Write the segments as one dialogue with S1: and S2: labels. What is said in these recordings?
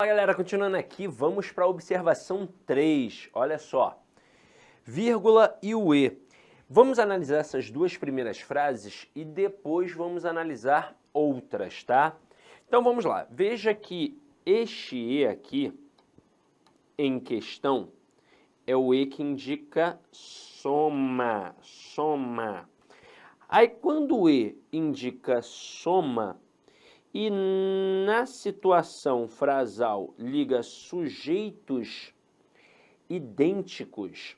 S1: Fala galera, continuando aqui, vamos para a observação 3, olha só, vírgula e o E. Vamos analisar essas duas primeiras frases e depois vamos analisar outras, tá? Então vamos lá, veja que este E aqui, em questão, é o E que indica soma, soma. Aí quando o E indica soma, e na situação frasal liga sujeitos idênticos,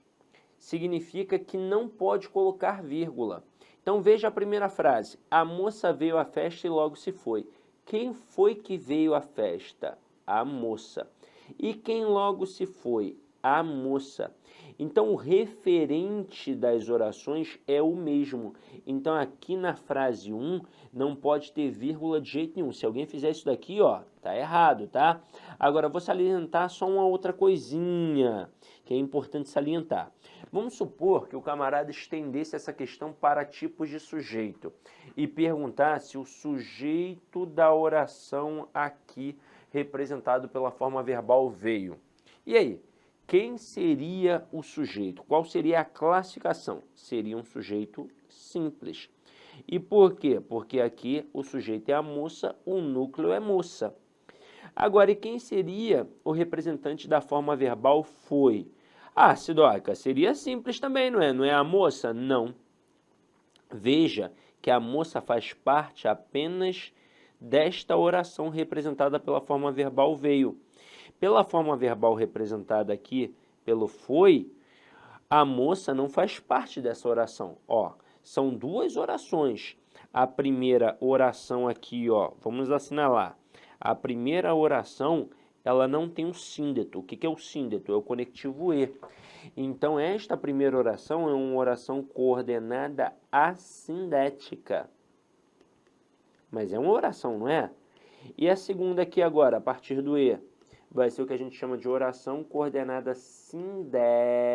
S1: significa que não pode colocar vírgula. Então veja a primeira frase, a moça veio à festa e logo se foi. Quem foi que veio à festa? A moça. E quem logo se foi? A moça. Então o referente das orações é o mesmo. Então aqui na frase 1 não pode ter vírgula de jeito nenhum. Se alguém fizer isso daqui, ó, tá errado, tá? Agora vou salientar só uma outra coisinha que é importante salientar. Vamos supor que o camarada estendesse essa questão para tipos de sujeito e perguntasse o sujeito da oração aqui representado pela forma verbal veio. E aí, quem seria o sujeito? Qual seria a classificação? Seria um sujeito simples. E por quê? Porque aqui o sujeito é a moça, o núcleo é moça. Agora, e quem seria o representante da forma verbal foi? Ah, Sidoca, seria simples também, não é? Não é a moça? Não. Veja que a moça faz parte apenas desta oração representada pela forma verbal veio. Pela forma verbal representada aqui pelo foi, a moça não faz parte dessa oração. Ó, são duas orações. A primeira oração aqui, ó, vamos assinalar. A primeira oração, ela não tem um síndeto. O que é o síndeto? É o conectivo E. Então, esta primeira oração é uma oração coordenada assindética. Mas é uma oração, não é? E a segunda aqui agora, a partir do E, vai ser o que a gente chama de oração coordenada sindética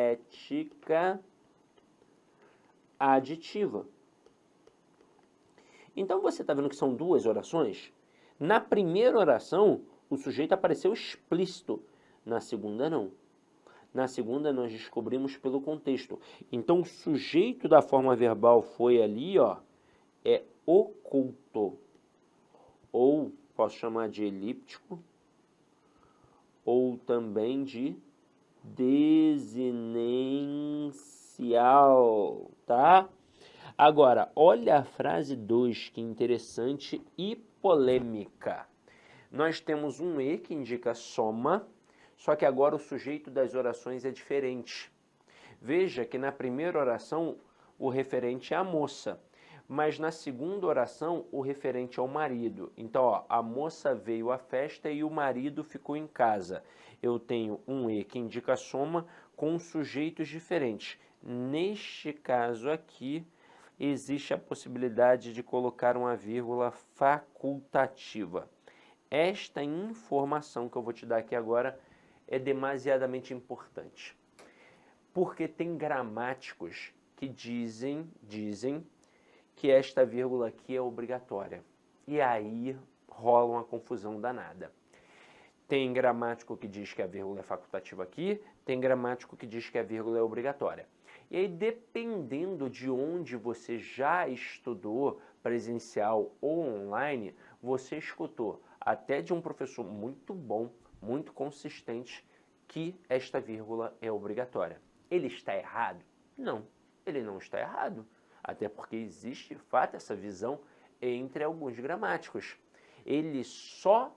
S1: aditiva. Então, você está vendo que são duas orações? Na primeira oração, o sujeito apareceu explícito. Na segunda, não. Na segunda, nós descobrimos pelo contexto. Então, o sujeito da forma verbal foi ali, ó, é oculto. Ou posso chamar de elíptico, ou também de desinencial, tá? Agora, olha a frase 2, que interessante e polêmica. Nós temos um E que indica soma, só que agora o sujeito das orações é diferente. Veja que na primeira oração o referente é a moça, mas na segunda oração o referente é o marido. Então, ó, a moça veio à festa e o marido ficou em casa. Eu tenho um E que indica soma com sujeitos diferentes. Neste caso aqui, existe a possibilidade de colocar uma vírgula facultativa. Esta informação que eu vou te dar aqui agora é demasiadamente importante. Porque tem gramáticos que dizem que esta vírgula aqui é obrigatória. E aí rola uma confusão danada. Tem gramático que diz que a vírgula é facultativa aqui, tem gramático que diz que a vírgula é obrigatória. E aí, dependendo de onde você já estudou, presencial ou online, você escutou até de um professor muito bom, muito consistente, que esta vírgula é obrigatória. Ele está errado? Não, ele não está errado. Até porque existe, de fato, essa visão entre alguns gramáticos. Ele só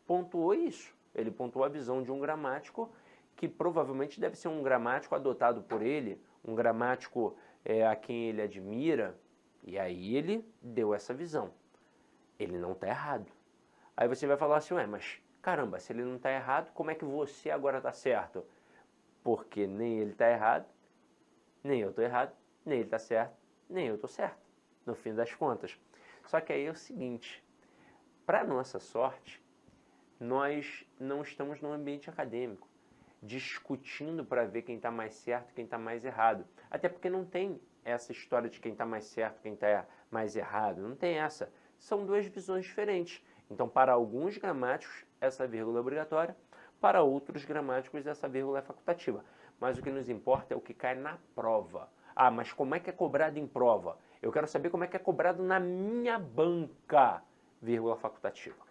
S1: pontuou isso. Ele pontuou a visão de um gramático que provavelmente deve ser um gramático adotado por ele, um gramático a quem ele admira, e aí ele deu essa visão. Ele não está errado. Aí você vai falar assim, ué, mas caramba, se ele não está errado, como é que você agora está certo? Porque nem ele está errado, nem eu estou errado, nem ele está certo, nem eu estou certo, no fim das contas. Só que aí é o seguinte, para nossa sorte, nós não estamos num ambiente acadêmico, discutindo para ver quem está mais certo e quem está mais errado. Até porque não tem essa história de quem está mais certo e quem está mais errado. Não tem essa. São duas visões diferentes. Então, para alguns gramáticos, essa vírgula é obrigatória. Para outros gramáticos, essa vírgula é facultativa. Mas o que nos importa é o que cai na prova. Ah, mas como é que é cobrado em prova? Eu quero saber como é que é cobrado na minha banca, vírgula facultativa.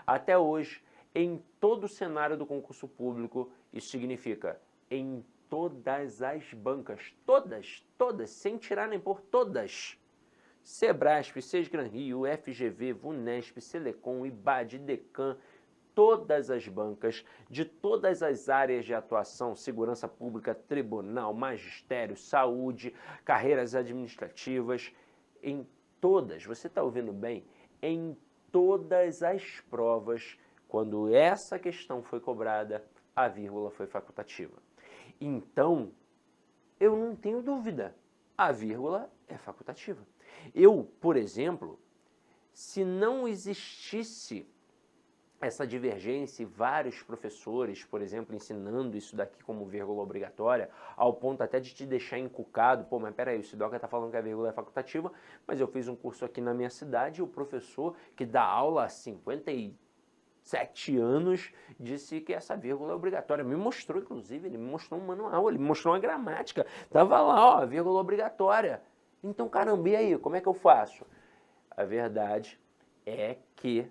S1: Até hoje, em todo o cenário do concurso público, isso significa em todas as bancas, todas, sem tirar nem pôr, todas. Sebrasp, Sesgran Rio, FGV, Vunesp, Selecom, IBAD, Decam, todas as bancas, de todas as áreas de atuação, segurança pública, tribunal, magistério, saúde, carreiras administrativas, em todas, você está ouvindo bem? Em todas as provas, quando essa questão foi cobrada, a vírgula foi facultativa. Então, eu não tenho dúvida, a vírgula é facultativa. Eu, por exemplo, se não existisse essa divergência e vários professores, por exemplo, ensinando isso daqui como vírgula obrigatória, ao ponto até de te deixar encucado, pô, mas peraí, o Sidoca está falando que a vírgula é facultativa, mas eu fiz um curso aqui na minha cidade e o professor que dá aula há 57 anos disse que essa vírgula é obrigatória. Me mostrou, inclusive, ele me mostrou um manual, ele me mostrou uma gramática, tava lá, ó, vírgula obrigatória. Então, caramba, e aí, como é que eu faço? A verdade é que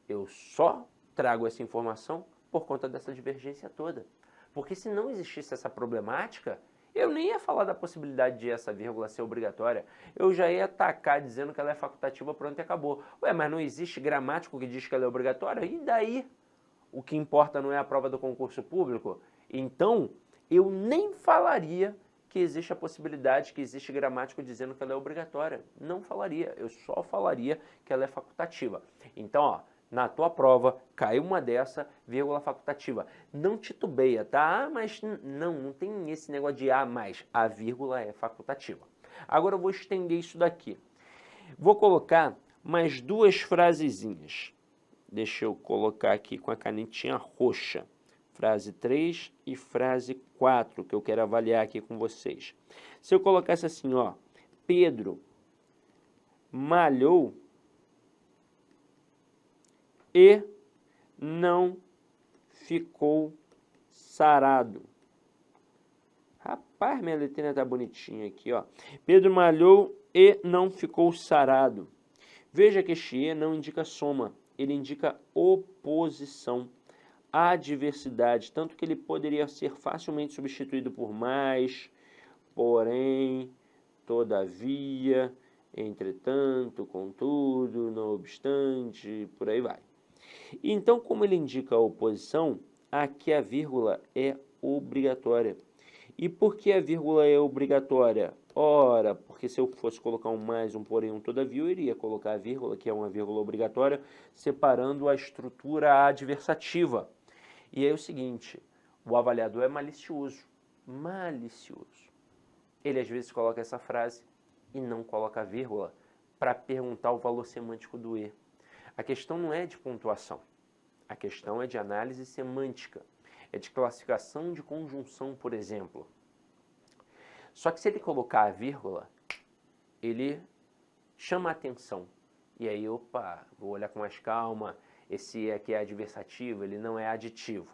S1: eu só trago essa informação por conta dessa divergência toda. Porque se não existisse essa problemática, eu nem ia falar da possibilidade de essa vírgula ser obrigatória. Eu já ia atacar dizendo que ela é facultativa, pronto e acabou. Ué, mas não existe gramático que diz que ela é obrigatória? E daí? O que importa não é a prova do concurso público? Então, eu nem falaria que existe a possibilidade, que existe gramático dizendo que ela é obrigatória. Não falaria, eu só falaria que ela é facultativa. Então, ó, na tua prova, caiu uma dessa, vírgula facultativa. Não titubeia, tá? Ah, mas não tem esse negócio de mas. A vírgula é facultativa. Agora eu vou estender isso daqui. Vou colocar mais duas frasezinhas. Deixa eu colocar aqui com a canetinha roxa. Frase 3 e frase 4, que eu quero avaliar aqui com vocês. Se eu colocasse assim, ó, Pedro malhou e não ficou sarado. Rapaz, minha letrinha tá bonitinha aqui, ó. Pedro malhou e não ficou sarado. Veja que este e não indica soma, ele indica oposição, adversidade, tanto que ele poderia ser facilmente substituído por mais, porém, todavia, entretanto, contudo, não obstante, por aí vai. Então, como ele indica a oposição, aqui a vírgula é obrigatória. E por que a vírgula é obrigatória? Ora, porque se eu fosse colocar um mais, um porém, um todavia, eu iria colocar a vírgula, que é uma vírgula obrigatória, separando a estrutura adversativa. E aí é o seguinte, o avaliador é malicioso. Malicioso. Ele às vezes coloca essa frase e não coloca a vírgula para perguntar o valor semântico do e. A questão não é de pontuação, a questão é de análise semântica, é de classificação de conjunção, por exemplo. Só que se ele colocar a vírgula, ele chama a atenção. E aí, opa, vou olhar com mais calma, esse aqui é adversativo, ele não é aditivo.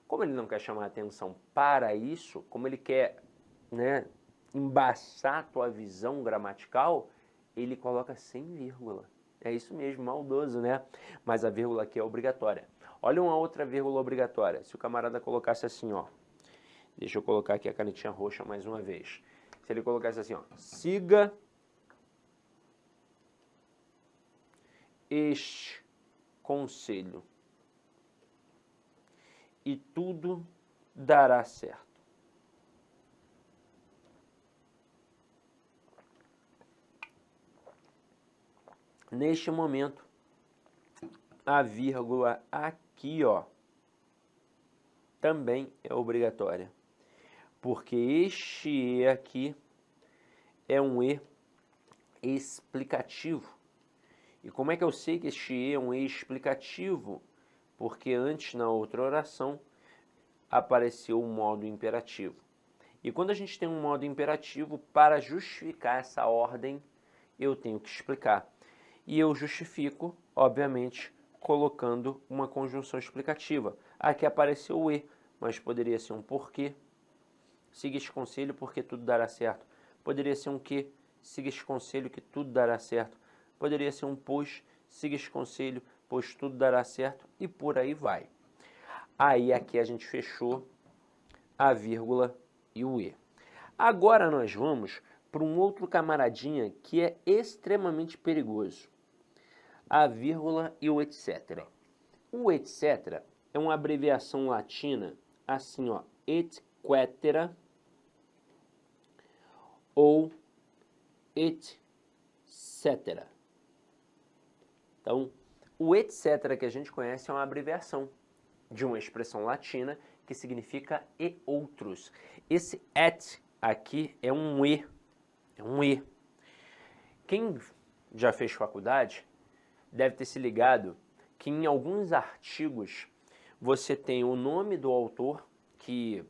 S1: Como ele não quer chamar a atenção para isso, como ele quer, né, embaçar a tua visão gramatical, ele coloca sem vírgula. É isso mesmo, maldoso, né? Mas a vírgula aqui é obrigatória. Olha uma outra vírgula obrigatória. Se o camarada colocasse assim, ó. Deixa eu colocar aqui a canetinha roxa mais uma vez. Se ele colocasse assim, ó. Siga este conselho e tudo dará certo. Neste momento, a vírgula aqui, ó, também é obrigatória. Porque este E aqui é um E explicativo. E como é que eu sei que este E é um E explicativo? Porque antes, na outra oração, apareceu o modo imperativo. E quando a gente tem um modo imperativo, para justificar essa ordem, eu tenho que explicar. E eu justifico, obviamente, colocando uma conjunção explicativa. Aqui apareceu o e, mas poderia ser um porquê. Siga este conselho porque tudo dará certo. Poderia ser um que. Siga este conselho que tudo dará certo. Poderia ser um pois. Siga este conselho, pois tudo dará certo. E por aí vai. Aí aqui a gente fechou a vírgula e o e. Agora nós vamos para um outro camaradinha que é extremamente perigoso. A vírgula e o etc. O etc. é uma abreviação latina, assim, ó, et cetera ou etc. Então, o etc. que a gente conhece é uma abreviação de uma expressão latina que significa e outros. Esse et aqui é um e, Quem já fez faculdade deve ter se ligado que em alguns artigos você tem o nome do autor que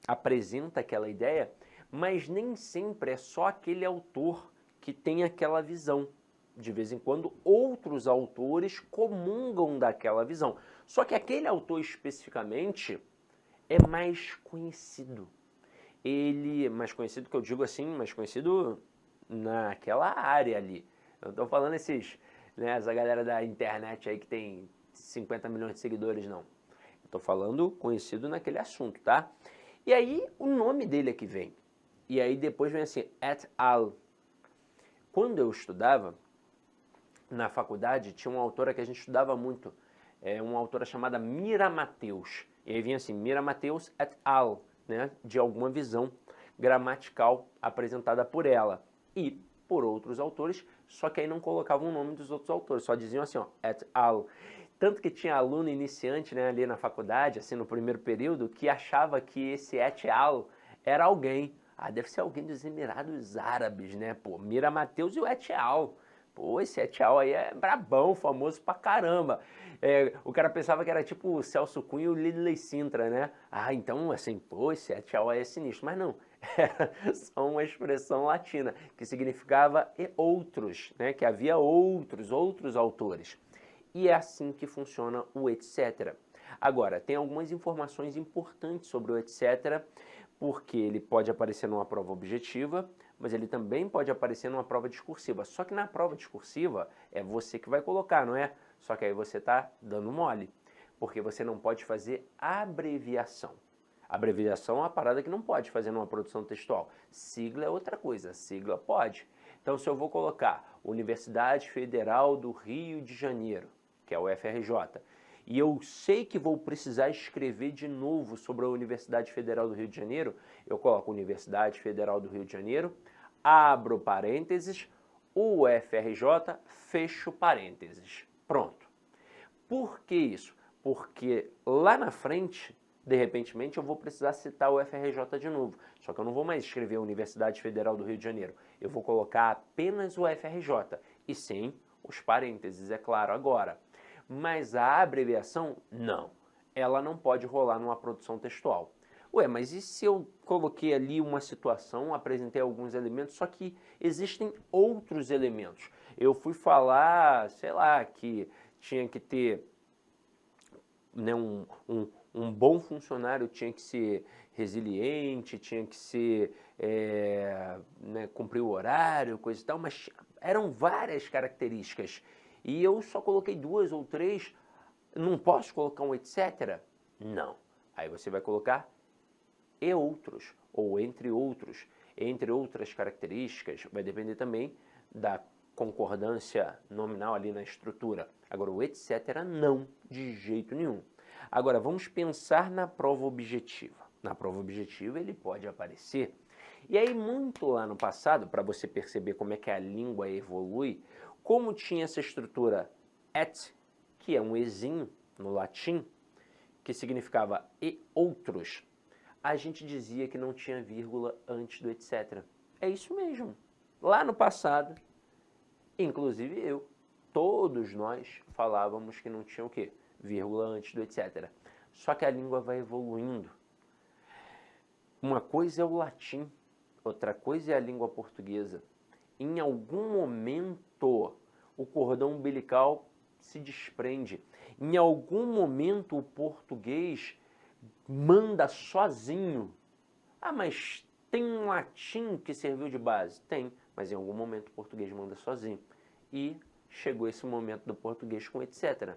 S1: apresenta aquela ideia, mas nem sempre é só aquele autor que tem aquela visão. De vez em quando, outros autores comungam daquela visão. Só que aquele autor especificamente é mais conhecido. Ele, mais conhecido que eu digo assim, mais conhecido naquela área ali. Eu não estou falando essa galera da internet aí que tem 50 milhões de seguidores, não. Estou falando conhecido naquele assunto, tá? E aí o nome dele é que vem. E aí depois vem assim, et al. Quando eu estudava na faculdade, tinha uma autora que a gente estudava muito, uma autora chamada Mira Mateus. E aí vinha assim, Mira Mateus et al, né, de alguma visão gramatical apresentada por ela e por outros autores, só que aí não colocavam o nome dos outros autores, só diziam assim, ó, et al. Tanto que tinha aluno iniciante, né, ali na faculdade, assim, no primeiro período, que achava que esse et al era alguém. Ah, deve ser alguém dos Emirados Árabes, né, pô, Mira Mateus e o et al. Pô, esse et al aí é brabão, famoso pra caramba. O cara pensava que era tipo o Celso Cunha e o Lidley Sintra, né? Ah, então, assim, pô, esse et al aí é sinistro. Mas não, era só uma expressão latina, que significava e outros, né? Que havia outros autores. E é assim que funciona o etc. Agora, tem algumas informações importantes sobre o etc., porque ele pode aparecer numa prova objetiva, mas ele também pode aparecer numa prova discursiva. Só que na prova discursiva é você que vai colocar, não é? Só que aí você está dando mole, porque você não pode fazer abreviação. Abreviação é uma parada que não pode fazer numa produção textual. Sigla é outra coisa, sigla pode. Então, se eu vou colocar Universidade Federal do Rio de Janeiro, que é o UFRJ, e eu sei que vou precisar escrever de novo sobre a Universidade Federal do Rio de Janeiro, eu coloco Universidade Federal do Rio de Janeiro, abro parênteses, UFRJ, fecho parênteses. Pronto. Por que isso? Porque lá na frente, de repentemente, eu vou precisar citar o UFRJ de novo. Só que eu não vou mais escrever Universidade Federal do Rio de Janeiro. Eu vou colocar apenas o UFRJ e sem os parênteses, é claro, agora. Mas a abreviação, não. Ela não pode rolar numa produção textual. Ué, mas e se eu coloquei ali uma situação, apresentei alguns elementos, só que existem outros elementos? Eu fui falar, sei lá, que tinha que ter, né, um bom funcionário, tinha que ser resiliente, tinha que ser, né, cumprir o horário, coisa e tal, mas eram várias características. E eu só coloquei 2 ou 3, não posso colocar um etc? Não. Aí você vai colocar e outros, ou entre outras características, vai depender também da concordância nominal ali na estrutura. Agora, o etc. não, de jeito nenhum. Agora, vamos pensar na prova objetiva. Na prova objetiva ele pode aparecer. E aí, muito lá no passado, para você perceber como é que a língua evolui, como tinha essa estrutura et, que é um ezinho no latim, que significava e outros, a gente dizia que não tinha vírgula antes do etc. É isso mesmo. Lá no passado, inclusive eu, todos nós falávamos que não tinha o quê? Vírgula antes do etc. Só que a língua vai evoluindo. Uma coisa é o latim, outra coisa é a língua portuguesa. Em algum momento, o cordão umbilical se desprende. Em algum momento o português manda sozinho. Ah, mas tem um latim que serviu de base? Tem, mas em algum momento o português manda sozinho. E chegou esse momento do português com etc.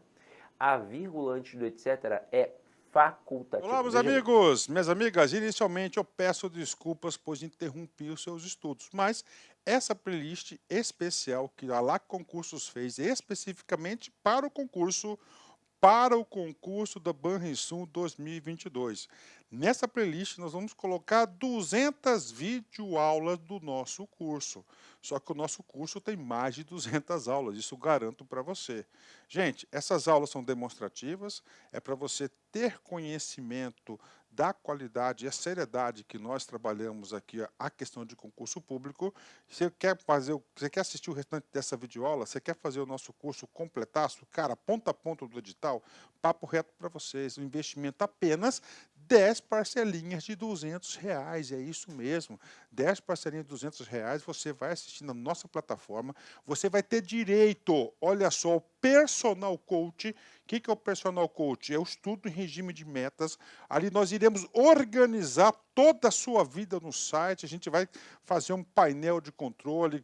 S1: A vírgula antes do etc. é facultativa.
S2: Olá, meus
S1: Veja bem.
S2: amigos, minhas amigas. Inicialmente eu peço desculpas pois interrompi os seus estudos, mas essa playlist especial que a LAC Concursos fez especificamente para o concurso da Banrisul 2022. Nessa playlist nós vamos colocar 200 videoaulas do nosso curso. Só que o nosso curso tem mais de 200 aulas, isso garanto para você. Gente, essas aulas são demonstrativas, é para você ter conhecimento da qualidade e a seriedade que nós trabalhamos aqui a questão de concurso público. Você quer assistir o restante dessa videoaula? Você quer fazer o nosso curso completaço? Cara, ponta a ponta do edital, papo reto para vocês, um investimento apenas 10 parcelinhas de R$ 200, é isso mesmo, 10 parcelinhas de R$ 200, você vai assistir na nossa plataforma, você vai ter direito, olha só, o personal coach. O que é o personal coach? É o estudo em regime de metas, ali nós iremos organizar toda a sua vida no site, a gente vai fazer um painel de controle,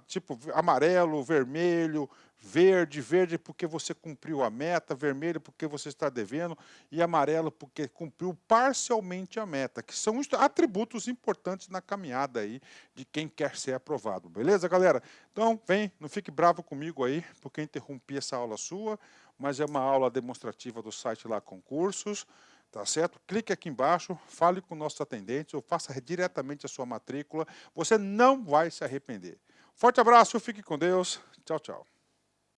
S2: tipo amarelo, vermelho, verde porque você cumpriu a meta, vermelho porque você está devendo e amarelo porque cumpriu parcialmente a meta, que são atributos importantes na caminhada aí de quem quer ser aprovado, beleza, galera? Então, vem, não fique bravo comigo aí, porque interrompi essa aula sua, mas é uma aula demonstrativa do site lá Concursos, tá certo? Clique aqui embaixo, fale com nossos atendentes ou faça diretamente a sua matrícula, você não vai se arrepender. Forte abraço, fique com Deus, tchau, tchau.